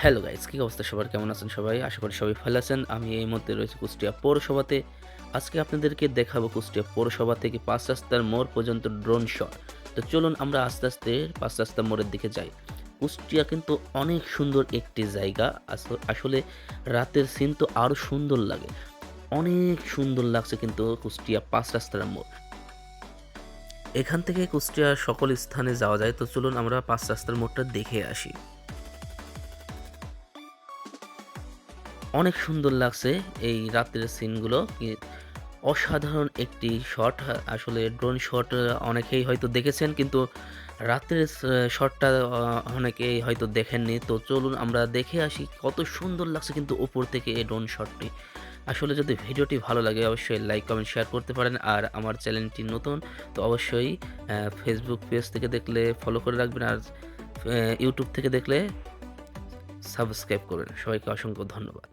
Hello guys, কি অবস্থা সবার? কেমন আছেন সবাই? আশা করি সবাই ভালো আছেন। আমি এই মুহূর্তে রয়েছি কুষ্টিয়া পৌরসভাতে। আজকে আপনাদেরকে দেখাবো কুষ্টিয়া পৌরসভা থেকে ৫ রাস্তার মোড় পর্যন্ত ড্রোন শট। তো চলুন আমরা আস্তে, আস্তে ৫ রাস্তার মোড়ের দিকে যাই। কুষ্টিয়া কিন্তু অনেক সুন্দর একটি জায়গা। আসলে রাতের সিন তো আরো সুন্দর লাগে। অনেক সুন্দর লাগছে কিন্তু কুষ্টিয়া ৫ রাস্তার মোড়। এখান থেকে কুষ্টিয়ার সকল স্থানে যাওয়া যায়। তো চলুন আমরা ৫ রাস্তার মোড়টা দেখে আসি। অনেক সুন্দর লাগছে এই রাতের সিনগুলো। অসাধারণ একটি শট। আসলে ড্রোন শট অনেকেই হয়তো দেখেছেন, কিন্তু রাতের শটটা অনেকেই হয়তো দেখেননি। তো চলুন আমরা দেখে আসি কত সুন্দর লাগছে কিন্তু উপর থেকে এই ড্রোন শটটি। আসলে যদি ভিডিওটি ভালো লাগে অবশ্যই লাইক, কমেন্ট, শেয়ার করতে পারেন। আর আমার চ্যানেলটি নতুন, তো অবশ্যই ফেসবুক পেজ থেকে দেখলে ফলো করে রাখবেন, আর ইউটিউব থেকে দেখলে সাবস্ক্রাইব করবেন। সবাইকে অসংখ্য ধন্যবাদ।